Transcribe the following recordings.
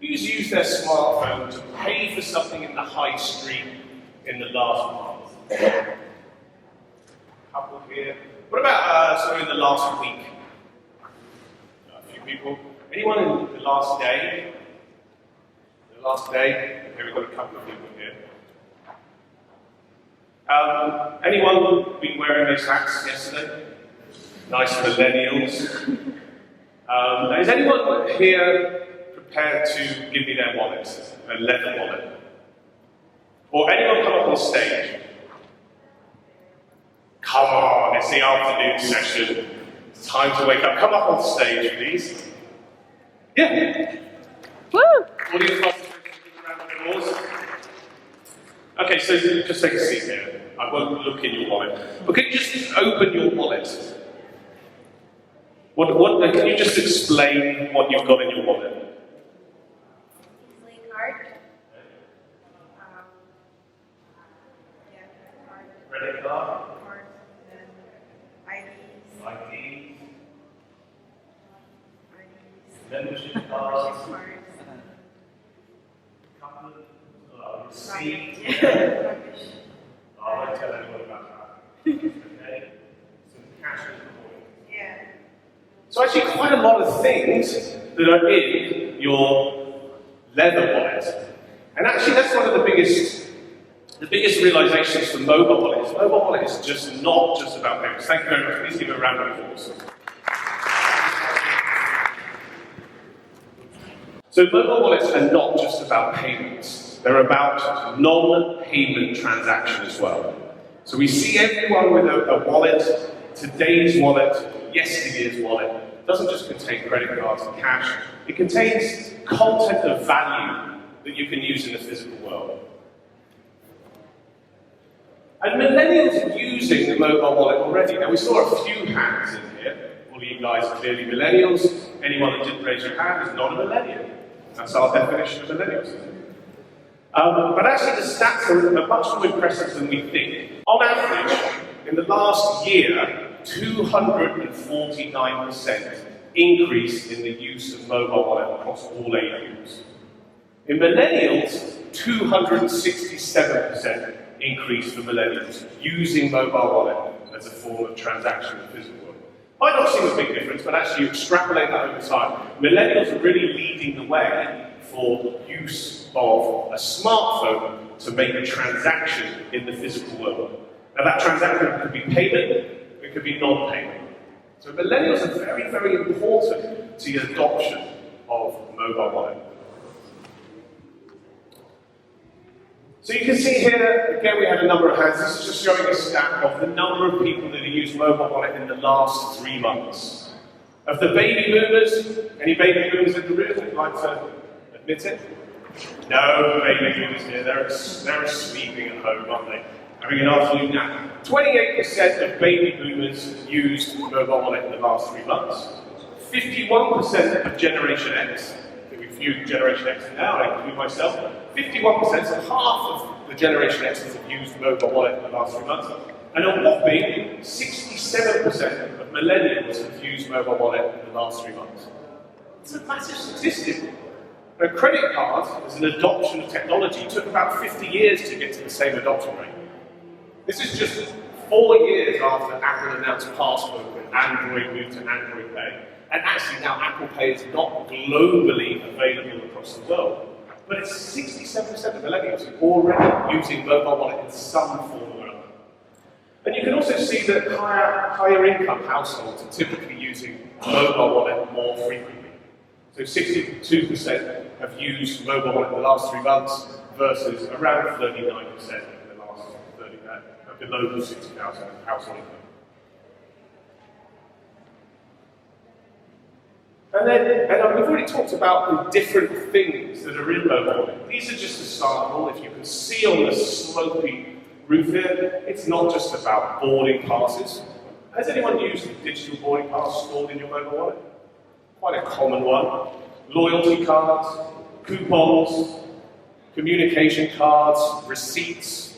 Who's used their smartphone to pay for something in the high street in the last month? Couple here. What about in the last week? A few people. Anyone in the last day? The last day? Okay, we've got a couple of people here. Anyone been wearing those hats yesterday? Nice millennials. Is anyone here prepared to give me their wallet, a leather wallet? Or anyone come up on stage? Come on, it's the afternoon session. It's time to wake up. Come up on stage, please. Yeah. Woo! Audience participants, give a round of applause. Okay, so just take a seat here. I won't look in your wallet. But can you just open your wallet? Can you just explain what you've got in your wallet? Card. Credit card. IDs. Membership cards. Receipt. I won't tell anyone about that. Okay. Some cash and coins. Yeah. So actually quite a lot of things that are in your leather wallet. And actually that's one of the biggest realizations for mobile wallets. Mobile wallet is just not just about payments. Thank you very much. Please give a round of applause. So mobile wallets are not just about payments. They're about non-payment transaction as well. So we see everyone with a wallet, today's wallet, yesterday's wallet. It doesn't just contain credit cards and cash. It contains content of value that you can use in the physical world. And millennials are using the mobile wallet already. Now we saw a few hands in here. All of you guys are clearly millennials. Anyone that didn't raise your hand is not a millennial. That's our definition of millennials. But actually the stats are much more impressive than we think. On average, in the last year, 249% increase in the use of mobile wallet across all age groups. In millennials, 267% increase for millennials using mobile wallet as a form of transaction in the physical world. Might not seem a big difference, but actually you extrapolate that over time. Millennials are really leading the way for use of a smartphone to make a transaction in the physical world. Now that transaction could be payment, it could be non-payment. So millennials are very, very important to the adoption of mobile wallet. So you can see here, again we have a number of hands. This is just showing a stat of the number of people that have used mobile wallet in the last 3 months. Of the baby boomers, any baby boomers in the room would like to admit it? No baby boomers here, they're sleeping at home, aren't they? Having an afternoon nap. 28% of baby boomers used mobile wallet in the last 3 months. 51% of Generation X, we've viewed Generation X now, I include myself, 51%, so half of the Generation X's have used mobile wallet in the last 3 months. And a whopping 67% of millennials have used mobile wallet in the last 3 months. It's a massive statistic. A credit card, as an adoption of technology, took about 50 years to get to the same adoption rate. This is just 4 years after Apple announced Passbook and Android moved to Android Pay. And actually now Apple Pay is not globally available across the world. But it's 67% of millennials who are already using mobile wallet in some form or other. And you can also see that higher income households are typically using mobile wallet more frequently. So 62% have used mobile wallet in the last 3 months versus around 39% in the last 30 below the 60,000 household income. And we've already talked about the different things that are in mobile wallet. These are just a sample. If you can see on the slopey roof here, it's not just about boarding passes. Has anyone used a digital boarding pass stored in your mobile wallet? Quite a common one. Loyalty cards, coupons, communication cards, receipts,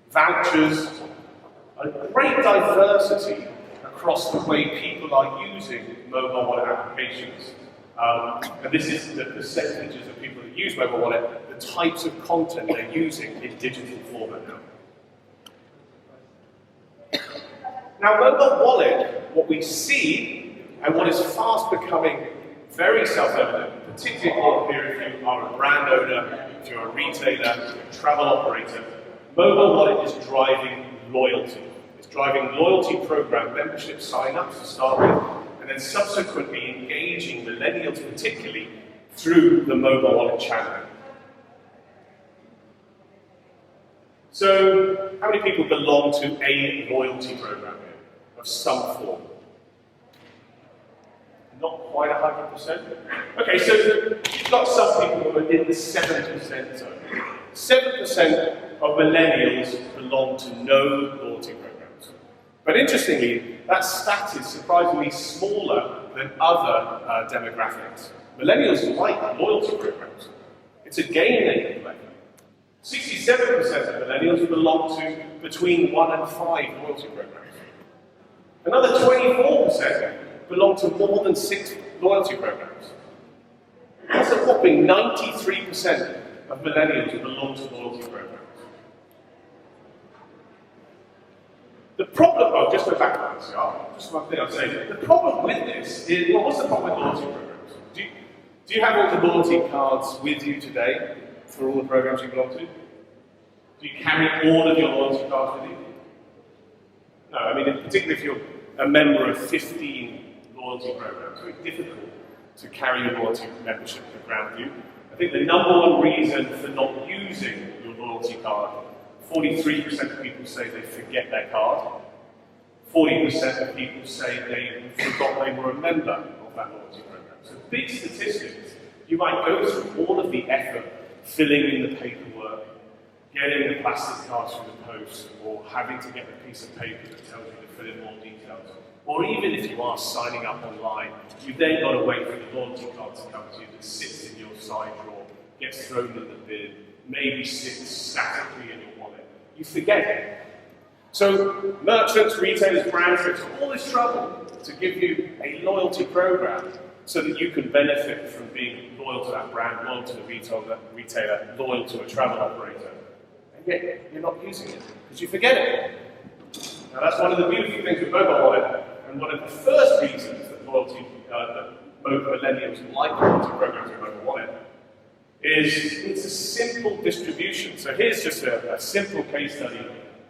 vouchers, a great diversity across the way people are using mobile wallet applications. And this is the percentages of people that use mobile wallet, the types of content they're using in digital format now. Now, mobile wallet, what we see, and what is fast becoming very self-evident, particularly here if you are a brand owner, if you're a retailer, if you're a travel operator, mobile wallet is driving loyalty. It's driving loyalty program membership sign-ups to start with, and then subsequently engaging millennials particularly through the mobile wallet channel. So, how many people belong to a loyalty program here, of some form? Not quite 100%. Okay, so you've got some people who are in the 7% zone. 7% of millennials belong to no loyalty programs. But interestingly, that stat is surprisingly smaller than other demographics. Millennials like loyalty programs. It's a game they can play. 67% of millennials belong to between 1 and 5 loyalty programs. Another 24% belong to more than 6 loyalty programs. That's a whopping 93% of millennials who belong to loyalty programs. The problem, I'll just go back on this, just one thing I'll say. The problem with this is, well, what's the problem with loyalty programs? Do you have all the loyalty cards with you today for all the programs you belong to? Do you carry all of your loyalty cards with you? No, I mean, particularly if you're a member of 15 loyalty programs, it's very difficult to carry your loyalty membership around you. I think the number one reason for not using your loyalty card, 43% of people say they forget their card. 40% of people say they forgot they were a member of that loyalty program. So big statistics. You might go through all of the effort, filling in the paperwork, getting the plastic cards from the post, or having to get a piece of paper that tells you to fill in more details. Or even if you are signing up online, you've then got to wait for the loyalty card to come to you that sits in your side drawer, gets thrown in the bin, maybe sits statically in your wallet. You forget it. So merchants, retailers, brands go to all this trouble to give you a loyalty program so that you can benefit from being loyal to that brand, loyal to the retailer, loyal to a travel operator. And yet you're not using it because you forget it. Now that's one of the beautiful things with mobile wallet, and one of the first reasons that millennials like loyalty programs in mobile wallet is it's a simple distribution. So here's just a simple case study,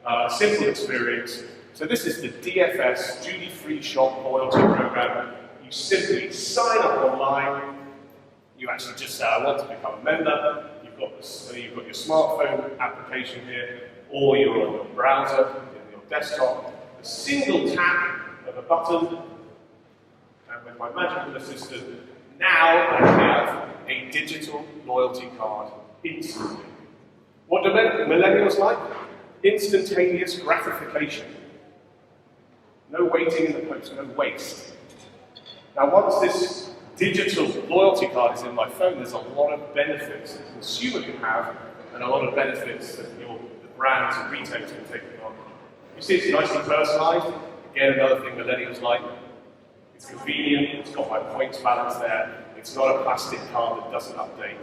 a simple experience. So this is the DFS, Duty Free Shop Loyalty Program. You simply sign up online. You actually just say, I want to become a member. You've got your smartphone application here, or you're on your browser, in your desktop. A single tap of a button, and with my magical assistant, now I have a digital loyalty card instantly. What do millennials like? Instantaneous gratification. No waiting in the post, no waste. Now once this digital loyalty card is in my phone, there's a lot of benefits that the consumer can have, and a lot of benefits that the brands and retailers can take advantage of. You see it's nicely personalized. Again, another thing millennials like. It's convenient, it's got my points balance there. It's not a plastic card that doesn't update.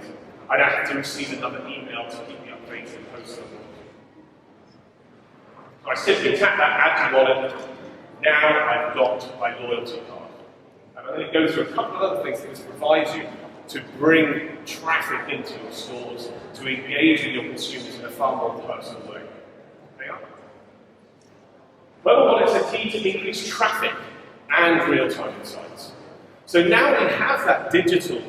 I don't have to receive another email to keep me updated and posted. So I simply tap that add to wallet. Now I've got my loyalty card. And I'm going to go through a couple of other things that this provides you to bring traffic into your stores, to engage with your consumers in a far more personal way. Hang on. Mobile wallet is a key to increase traffic and real-time insights. So now we have that digital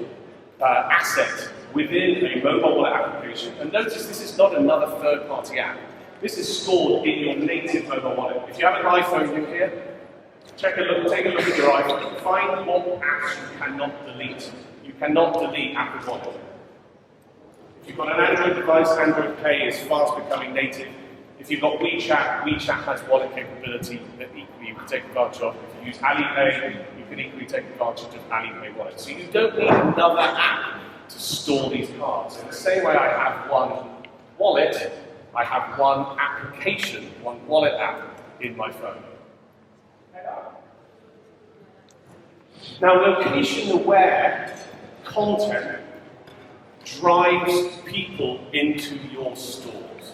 asset within a mobile wallet application. And notice this is not another third-party app. This is stored in your native mobile wallet. If you have an iPhone in here, take a look at your iPhone. Find what apps you cannot delete. You cannot delete Apple Wallet. If you've got an Android device, Android Pay is fast becoming native. If you've got WeChat, WeChat has wallet capability that equally you can take advantage of. If you use Alipay, you can equally take advantage of Alipay wallet. So you don't need another app to store these cards. In the same way I have one wallet, I have one application, one wallet app in my phone. Now, location aware content drives people into your stores.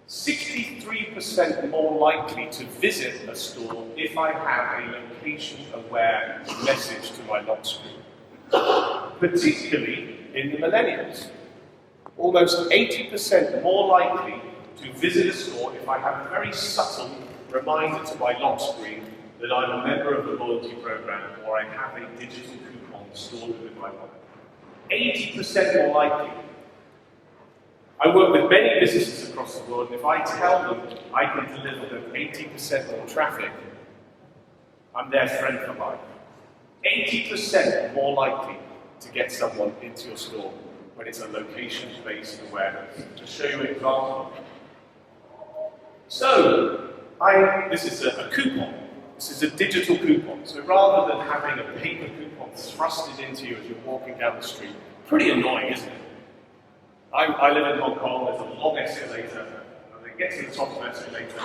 63% more likely to visit a store if I have a location-aware message to my lock screen. Particularly in the millennials. Almost 80% more likely to visit a store if I have a very subtle reminder to my lock screen that I'm a member of the loyalty program or I have a digital coupon stored within my wallet. 80% more likely. I work with many businesses across the world, and if I tell them I can deliver them 80% more traffic, I'm their friend for life. 80% more likely to get someone into your store when it's a location-based awareness. To show you an example. So, this is a coupon. This is a digital coupon. So rather than having a paper coupon thrusted into you as you're walking down the street, pretty annoying, isn't it? I live in Hong Kong, there's a long escalator, and they get to the top of the escalator,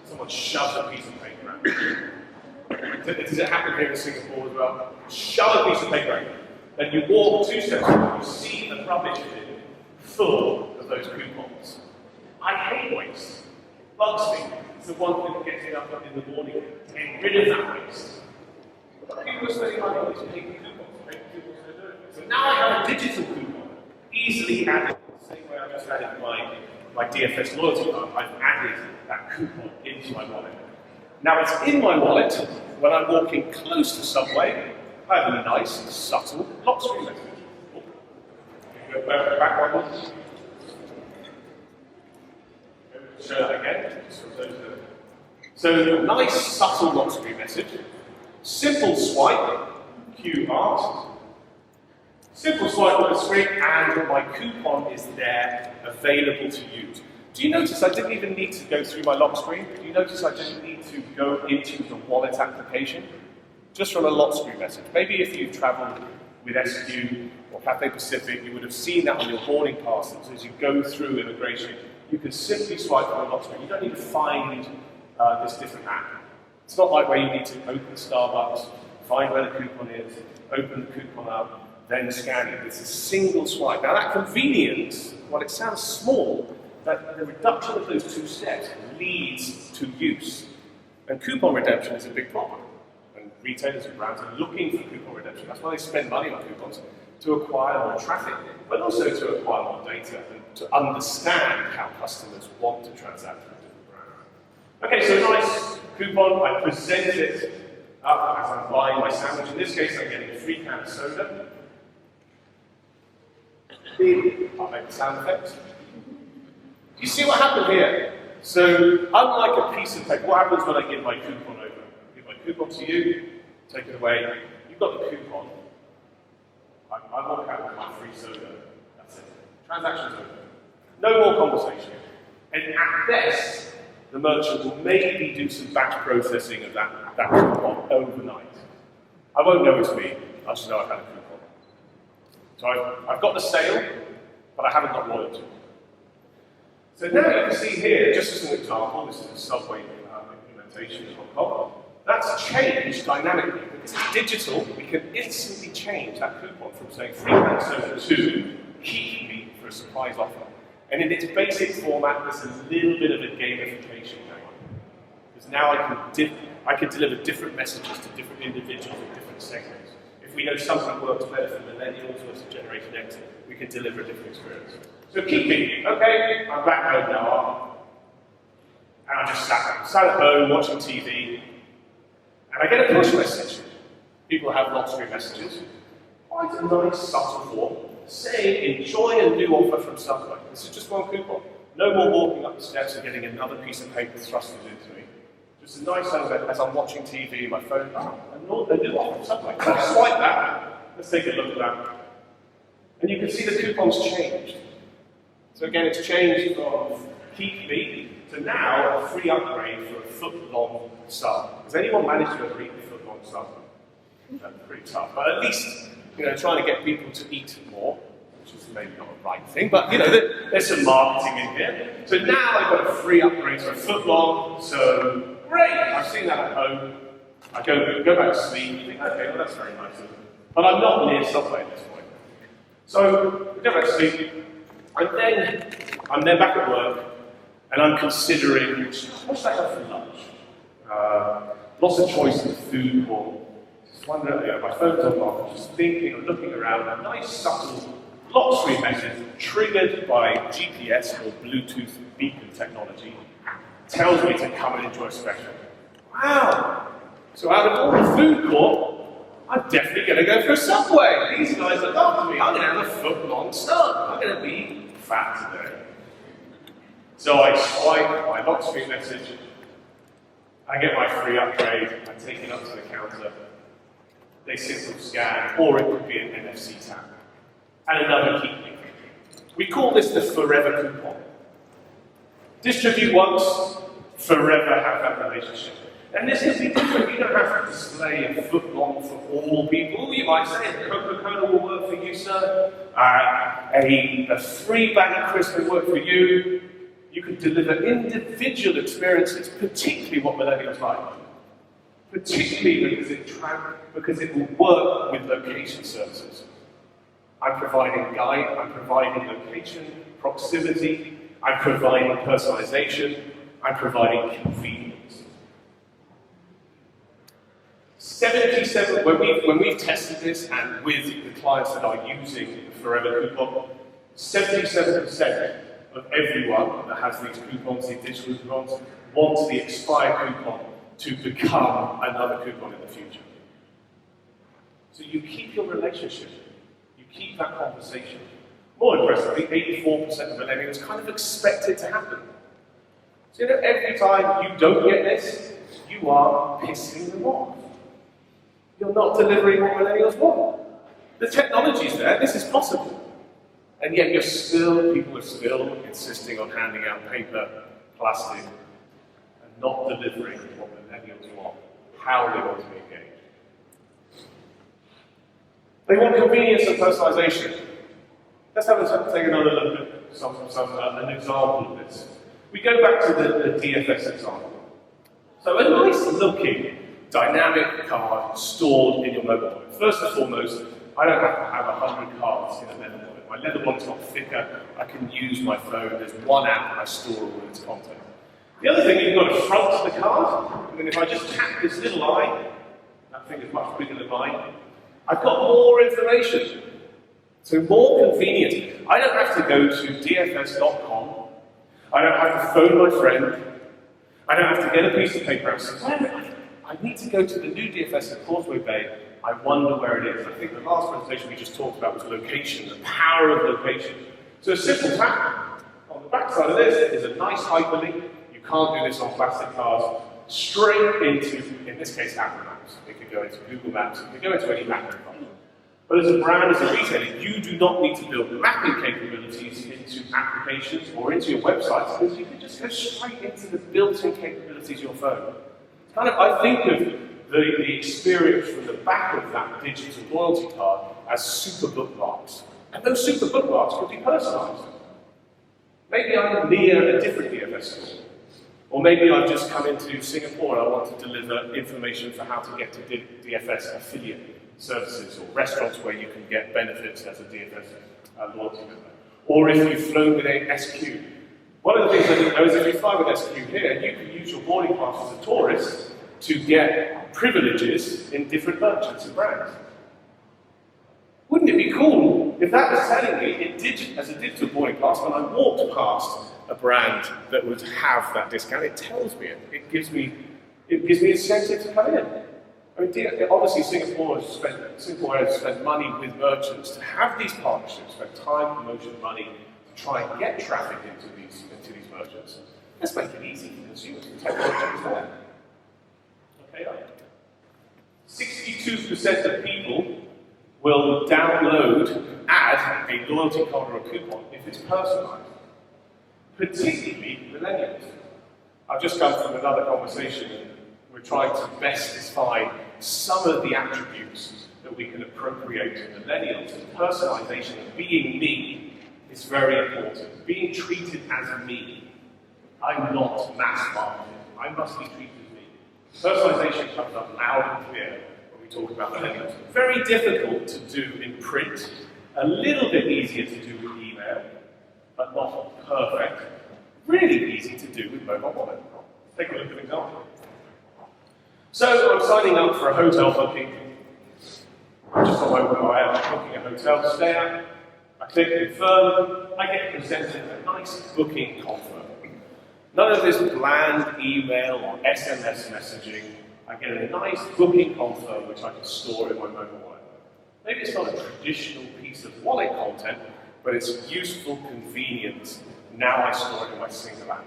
someone shoves a piece of paper at me. Does it happen here in Singapore as well? Shove a piece of paper at you. Then you walk 2 steps and you see the rubbish bin full of those coupons. I hate waste. It bugs me. It's the one thing that gets me up in the morning. Get rid of that waste. People are spending money on these paper coupons. So now I have a digital coupon, easily added, the same way I just added my DFS loyalty card. I've added that coupon into my wallet. Now it's in my wallet when I'm walking close to Subway. I have a nice, subtle lock screen message. Go back one more. Show that again. So, nice, subtle lock screen message. Simple swipe, QR. Simple swipe on the screen, and my coupon is there, available to use. Do you notice I didn't even need to go through my lock screen? Do you notice I didn't need to go into the wallet application? Just from a lock screen message. Maybe if you've travelled with SQ or Cathay Pacific, you would have seen that on your boarding passes. As you go through immigration, you can simply swipe on the lock screen. You don't need to find this different app. It's not like where you need to open Starbucks, find where the coupon is, open the coupon up, then scan it. It's a single swipe. Now that convenience, while it sounds small, that the reduction of those 2 steps leads to use. And coupon redemption is a big problem. Retailers and brands are looking for coupon redemption. That's why they spend money on coupons, to acquire more traffic, but also to acquire more data and to understand how customers want to transact with different brands. Okay, so nice coupon. I present it up as I'm buying my sandwich. In this case, I'm getting a free can of soda. I'll make the sound effects. Do you see what happened here? So, unlike a piece of paper, what happens when I give my coupon over? Coupon to you, take it away. You've got the coupon. I walk out with my free soda. That's it. Transaction's over. No more conversation. And at best, the merchant will maybe do some batch processing of that coupon overnight. I won't know it's me. I'll just know I've had a coupon. So I've got the sale, but I haven't got loyalty. So now you can see here, just as an example, this is a Subway implementation in Hong Kong. That's changed dynamically. Because it's digital, we can instantly change that coupon from saying free can soda to keep me for a surprise offer. And in its basic format, there's a little bit of a gamification going on. Because now I can deliver different messages to different individuals in different segments. If we know something works better for millennials versus Generation X, we can deliver a different experience. So keep me, okay, I'm back home now. And I just sat at home watching TV. And I get a push message. People have lock screen messages. Quite a nice, subtle form, saying, enjoy a new offer from Subway. This is just one coupon. No more walking up the steps and getting another piece of paper thrusted into me. Just a nice element as I'm watching TV, my phone, a new offer from Subway. So I swipe that. Let's take a look at that. And you can see the coupon's changed. So again, it's changed from keep me to now a free upgrade for a foot-long sub. Has anyone managed to ever eat a foot-long sub? That's pretty tough. But at least, trying to get people to eat more, which is maybe not the right thing, but there's some marketing in here. So now I've got a free upgrade for a foot-long, so great! I've seen that at home. I go back to sleep, think, okay, well that's very nice. But I'm not near Subway at this point. So we go back to sleep, and I'm then back at work, and I'm considering, what should I have for lunch? Lots of choice in the food hall. Just wondering, my phone's on lock, just thinking and looking around, a nice subtle lock screen message triggered by GPS or Bluetooth beacon technology tells me to come and enjoy a special. Wow! So out of all the food court, I'm definitely going to go for a Subway. These guys look after me. I'm going to have a foot-long sub. I'm going to be fat today. So I swipe my lock screen message. I get my free upgrade. I take it up to the counter. They simply scan, or it could be an NFC tap. And another key link. We call this the forever coupon. Distribute once, forever have that relationship. And this can be different. You don't have to display a foot long for all people. You might say Coca-Cola will work for you, sir. A free bag of crisps will work for you. You can deliver individual experiences, particularly what millennials like. Particularly because it will work with location services. I'm providing guide, I'm providing location, proximity, I'm providing personalization, I'm providing convenience. 77, when we've tested this and with the clients that are using the Forever Coupon, 77% of everyone that has these coupons, these digital coupons, wants the expired coupon to become another coupon in the future. So you keep your relationship, you keep that conversation. More impressively, 84% of millennials kind of expect it to happen. So every time you don't get this, you are pissing them off. You're not delivering what millennials want. The technology's there, this is possible. And yet people are still insisting on handing out paper, plastic, and not delivering what millennials want, how they want to be engaged. They want convenience and personalization. Let's take another look at an example of this. We go back to the DFS example. So a nice looking dynamic card stored in your mobile wallet. First and foremost, I don't have to have 100 cards in a leather wallet. My leather wallet's got thicker, I can use my phone, there's one app, I store all its content. The other thing, you've got a front to the card, and then if I just tap this little eye, that thing is much bigger than mine, I've got more information. So more convenient. I don't have to go to dfs.com, I don't have to phone my friend, I don't have to get a piece of paper and say, I need to go to the new DFS at Causeway Bay. I wonder where it is. I think the last presentation we just talked about was location, the power of location. So a simple tap on the back side of this is a nice hyperlink. You can't do this on plastic cards. Straight into, in this case, Apple Maps. It could go into Google Maps. It could go into any mapping file. But as a brand, as a retailer, you do not need to build mapping capabilities into applications or into your websites, because you can just go straight into the built-in capabilities of your phone. It's kind of, I think of the experience from the back of that digital loyalty card as super bookmarks. And those super bookmarks could be personalized. Maybe I'm near a different DFS store. Or maybe I've just come into Singapore and I want to deliver information for how to get to DFS affiliate services or restaurants where you can get benefits as a DFS loyalty member. Or if you've flown with a SQ. One of the things I didn't know is if you fly with SQ here, you can use your boarding pass as a tourist to get privileges in different merchants and brands. Wouldn't it be cool if that was telling me, as a digital boarding pass, when I walked past a brand that would have that discount, it tells me it. It gives me incentive to come in. I mean, obviously Singapore has spent money with merchants to have these partnerships, spent time, emotion, money to try and get traffic into these merchants. Let's make it easy for consumers. Technology is there. Okay, 62% of people will download, add a loyalty card or a coupon if it's personalized. Particularly millennials. I've just come from another conversation and we're trying to bestify some of the attributes that we can appropriate to millennials. And personalization and being me is very important. Being treated as me. I'm not mass marketing. I must be treated as me. Personalization comes up loud and clear when we talk about millennials. Very difficult to do in print, a little bit easier to do with email, but not perfect. Really easy to do with mobile wallet. Take a look at an example. So I'm signing up for a hotel booking. I'm just on my mobile, I'm booking a hotel to stay at. I click confirm, I get presented a nice booking confirm. None of this bland email or SMS messaging. I get a nice booking confirm which I can store in my mobile wallet. Maybe it's not a traditional piece of wallet content, but it's useful, convenient. Now I store it in my single app.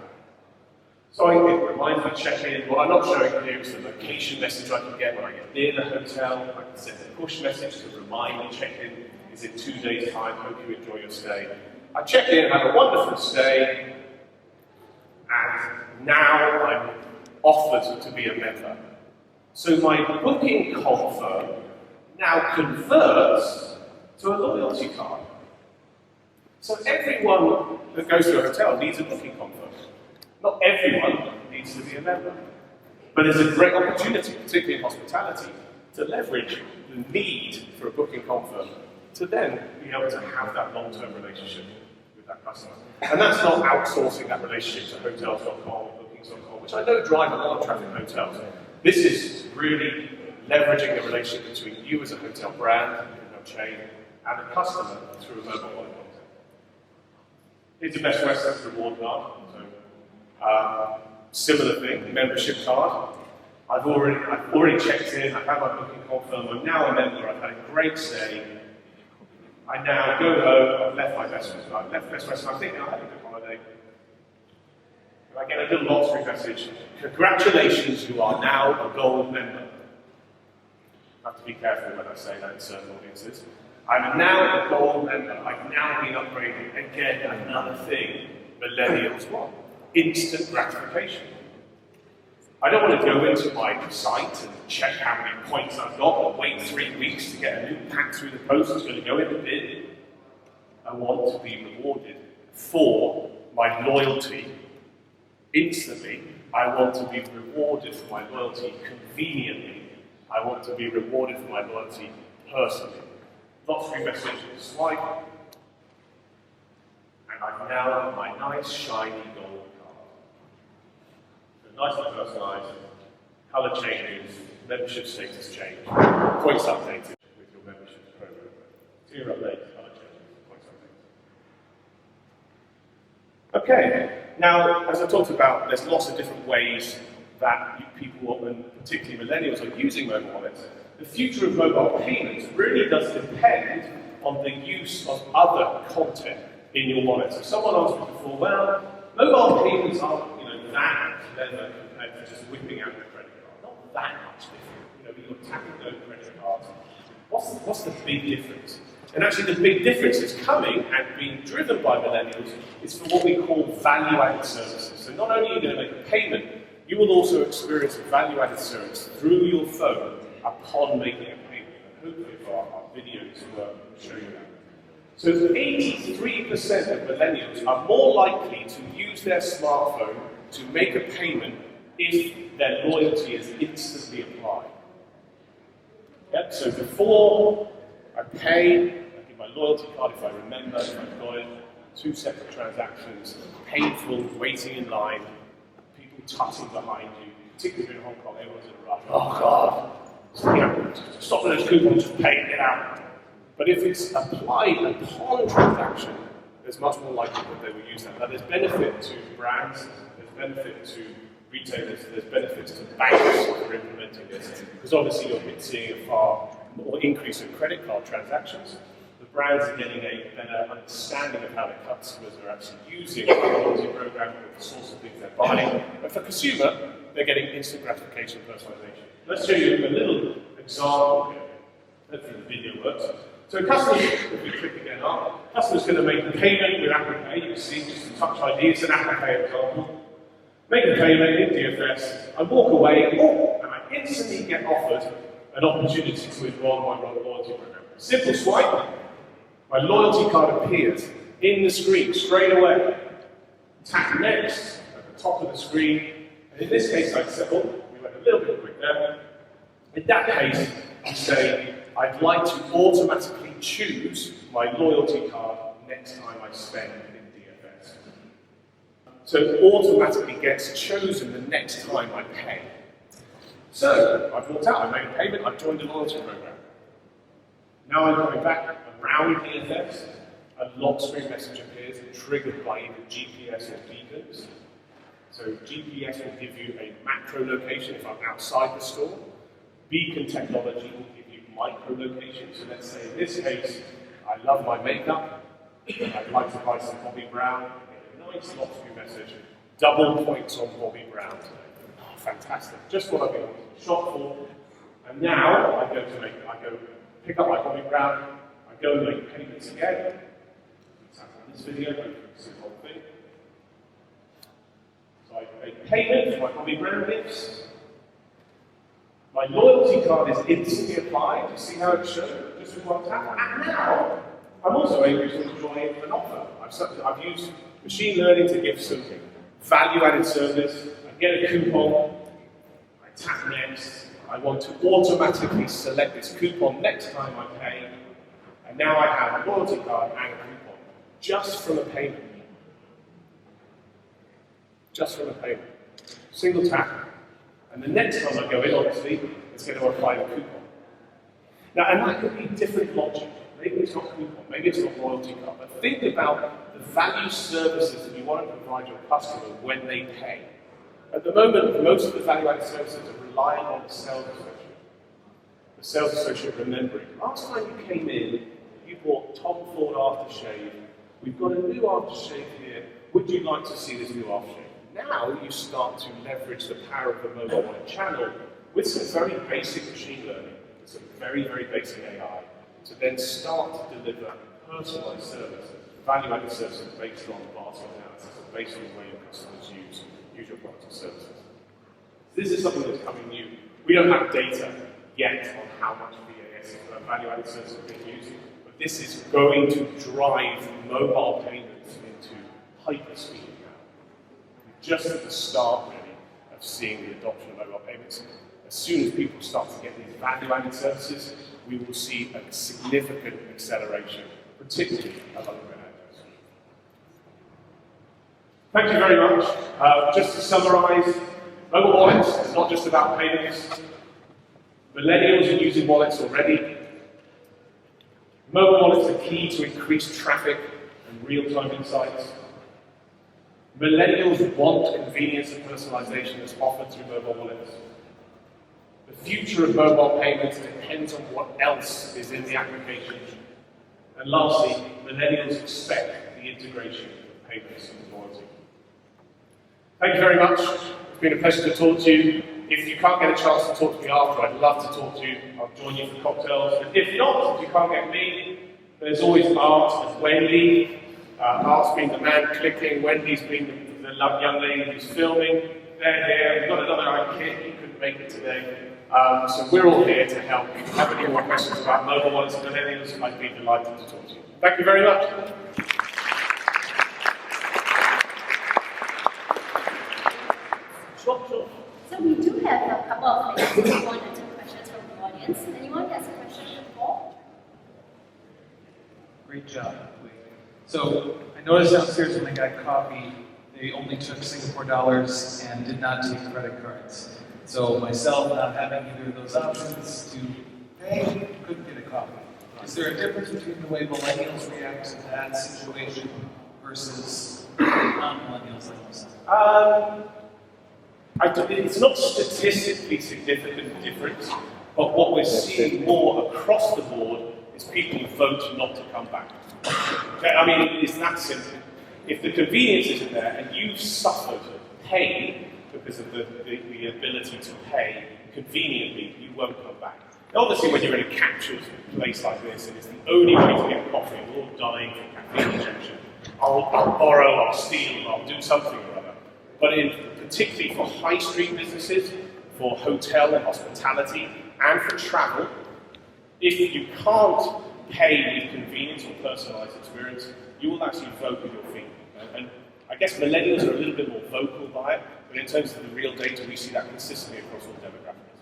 So it reminds me to check in. What I'm not showing here is the location message I can get when I get near the hotel. I can send a push message to remind me check in is in 2 days' time. Hope you enjoy your stay. I check in, have a wonderful stay, and now I'm offered to be a member. So my booking confirm now converts to a loyalty card. So everyone that goes to a hotel needs a booking confirm. Not everyone needs to be a member. But there's a great opportunity, particularly in hospitality, to leverage the need for a booking confirm to then be able to have that long-term relationship with that customer. And that's not outsourcing that relationship to hotels.com or bookings.com, which I know drive a lot of traffic in hotels. This is really leveraging the relationship between you as a hotel brand, hotel chain, and the customer through a mobile wallet concept. Here's the Best Western reward card. Similar thing, membership card. I've already checked in, I've had my booking confirmed, I'm now a member, I've had a great stay. I now go home, I've left my Best Western, I think I had a good holiday. And I get a little lottery message, congratulations, you are now a gold member. I have to be careful when I say that in certain audiences. I'm now a gold member, I've now been upgraded. Again, another thing millennials want. Instant gratification. I don't want to go into my site and check how many points I've got or wait 3 weeks to get a new pack through the post that's going to go in the bin. I want to be rewarded for my loyalty instantly. I want to be rewarded for my loyalty conveniently. I want to be rewarded for my loyalty personally. Lottery message, swipe, and I've now got my nice shiny gold card. So nice and personalised, colour changes, membership status change, points updated with your membership program. So your updates, colour changes, points updated. Okay, now as I talked about, there's lots of different ways that people, and particularly millennials, are using mobile wallets. The future of mobile payments really does depend on the use of other content in your wallet. So someone asked me before, well, mobile payments aren't, that clever compared to just whipping out your credit card. Not that much different. You're tapping those credit cards. What's the big difference? And actually the big difference is coming and being driven by millennials is for what we call value-added services. So not only are you going to make a payment, you will also experience a value-added service through your phone upon making a payment. And hopefully our videos will show you that. So 83% of millennials are more likely to use their smartphone to make a payment if their loyalty is instantly applied. Yep, so before I pay, I give my loyalty card if I remember, if I've got it, 2 separate transactions, painful, waiting in line, people tutting behind you, particularly in Hong Kong, everyone's in a rush. Oh God! Stop those coupons, just pay, get out. But if it's applied upon transaction, there's much more likelihood they will use that. Now there's benefit to brands, there's benefit to retailers, there's benefits to banks for implementing this, because obviously you're seeing a far more increase in credit card transactions. The brands are getting a better understanding of how their customers are actually using the loyalty program, the sorts of things they're buying. But for consumer, they're getting instant gratification and personalization. Let's show you a little example here. Hopefully the video works. So customers, if we click again up, customer's going to make a payment with Apple Pay. You can see just a touch ID, it's an Apple Pay example. Make a payment in DFS, I walk away, and I instantly get offered an opportunity to enroll my loyalty program. Simple swipe, my loyalty card appears in the screen straight away. Tap next at the top of the screen, and in this case I said, oh, we went a little bit quick there. In that case, You say, I'd like to automatically choose my loyalty card next time I spend in DFS. So it automatically gets chosen the next time I pay. So I've walked out, I made a payment, I've joined a loyalty program. Now I'm going back around DFS, a lock screen message appears triggered by either GPS or beacons. So GPS will give you a macro location if I'm outside the store. Beacon technology will give you micro location. So let's say in this case, I love my makeup, and I'd like to buy some Bobbi Brown. I get a nice lock screen message, double points on Bobbi Brown today. Oh, fantastic. Just what I've been shot for. And now I go pick up my Bobbi Brown, I go and make payments again. Example in this video, go through the whole thing. So I make payment for my Bobbi Brown gifts. My loyalty card is instantly applied. You see how it's shown? Just with one tap. And now I'm also able to enjoy an offer. I've used machine learning to give some value-added service. I get a coupon. I tap next. I want to automatically select this coupon next time I pay. And now I have a loyalty card and a coupon just from a payment. Just from a payment. Single tap. And the next time I go in, obviously, it's going to apply the coupon. Now, and that could be different logic. Maybe it's not coupon, maybe it's not loyalty card. But think about the value services that you want to provide your customer when they pay. At the moment, most of the value-added services are relying on the sales associate. The sales associate remembering, last time you came in, you bought Tom Ford aftershave. We've got a new aftershave here. Would you like to see this new aftershave? Now you start to leverage the power of the mobile wallet channel with some very basic machine learning, some very, very basic AI, to then start to deliver personalized services, value-added services based on basket analysis, or based on the way your customers use your products and services. This is something that's coming new. We don't have data yet on how much VAS value-added services are being used, but this is going to drive mobile payments into hyperspeed. Just at the start, really, of seeing the adoption of mobile payments. As soon as people start to get these value-added services, we will see a significant acceleration, particularly among millennials. Thank you very much. Just to summarize, mobile wallets is not just about payments. Millennials are using wallets already. Mobile wallets are key to increase traffic and real-time insights. Millennials want convenience and personalization that's offered through mobile wallets. The future of mobile payments depends on what else is in the application. And lastly, millennials expect the integration of payments and loyalty. Thank you very much. It's been a pleasure to talk to you. If you can't get a chance to talk to me after, I'd love to talk to you. I'll join you for cocktails. But if not, if you can't get me, there's always Art and Wendy. Art's been the man clicking, Wendy's been the young lady who's filming. They're here. We've got another kid who couldn't make it today. So we're all here to help. If you have any more questions about mobile wallets and millennials, I'd be delighted to talk to you. Thank you very much. Sure. So we do have a couple of minutes, 1 or 2 questions from the audience. Anyone has a question for Paul? Great job. So I noticed downstairs when they got coffee, they only took Singapore dollars and did not take credit cards. So myself, not having either of those options to pay, couldn't get a coffee. Is there a difference between the way millennials react to that situation versus non-millennials like themselves? It's not statistically significant difference, but what we're seeing more across the board is people vote not to come back. Okay? I mean, it's that simple. If the convenience isn't there and you've suffered pain because of the ability to pay conveniently, you won't come back. Now, obviously, when you're in a captured place like this and it's the only way to get coffee, we're all dying from caffeine injection, I'll borrow, I'll steal, I'll do something or other. But particularly for high street businesses, for hotel and hospitality, and for travel, if you can't pay with convenience or personalised experience, you will actually vote with your feet. And I guess millennials are a little bit more vocal by it, but in terms of the real data, we see that consistently across all demographics.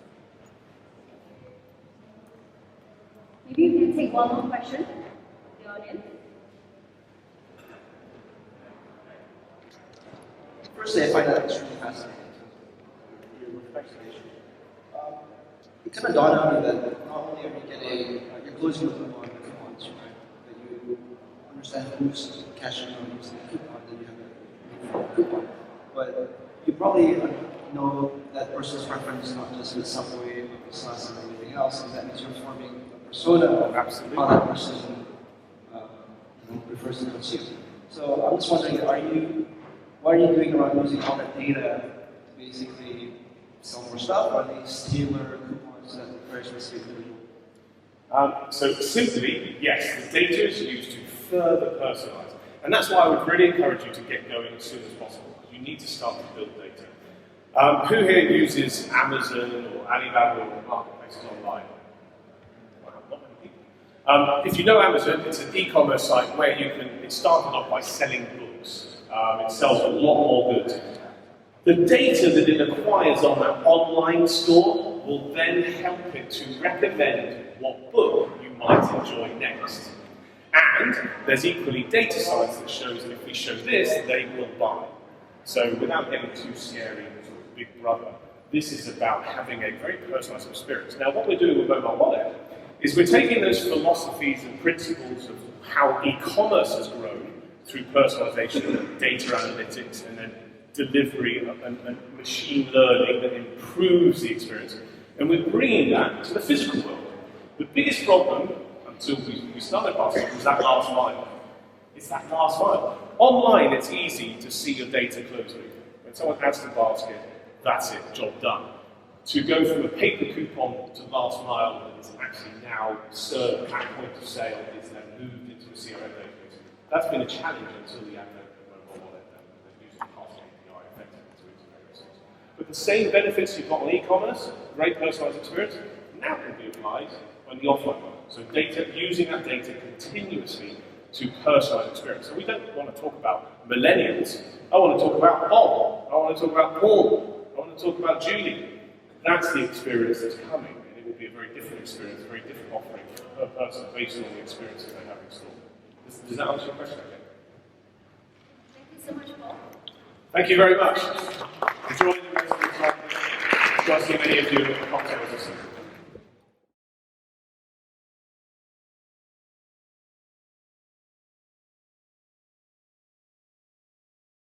one more question from the audience. Firstly, I find that extremely fascinating. Your speculation. It kind of dawned on me that not only are you getting, you're closing the loop on the coupons, right? That you understand who's cashing out and using the coupon, then you have a coupon. But you probably know that person's preference not just with Subway, but with Slash and everything else, and that means you're forming a persona of Absolutely. how that person prefers to consume. So I'm just wondering, what are you doing around using all that data to basically sell more stuff? Or are these tailored coupons that are very specific individual? So simply, yes, the data is used to further personalize. And that's why I would really encourage you to get going as soon as possible, because you need to start to build data. Who here uses Amazon or Alibaba or marketplaces online? Wow, not many people. If you know Amazon, it's an e-commerce site where it started off by selling books. It sells a lot more goods. The data that it acquires on that online store will then help it to recommend what book you might enjoy next. And there's equally data science that shows that if we show this, they will buy. So without getting too scary, sort of big brother, this is about having a very personalized experience. Now what we're doing with Mobile Wallet is we're taking those philosophies and principles of how e-commerce has grown through personalization, data analytics, and then delivery and machine learning that improves the experience. And we're bringing that to the physical world. The biggest problem, until we started passing, was that last mile. It's that last mile. Online, it's easy to see your data closely. When someone adds to the basket, that's it, job done. To go from a paper coupon to last mile that is actually now served at point of sale, is then moved into a CRM database. That's been a challenge until the advent of Mobile Wallet and using Fast API effectively to integrate those things. But the same benefits you've got on e-commerce, great personalized experience, now can be applied on the offline world. So data, using that data continuously to personalize experience. So we don't want to talk about millennials. I want to talk about Bob. I want to talk about Paul. I want to talk about Julie. That's the experience that's coming, and it will be a very different experience, a very different offering per person based on the experiences they have in store. Does that answer your question? Okay. Thank you so much, Paul. Thank you very much. Enjoy the rest of the time. Got to see many of you at the cocktails or something.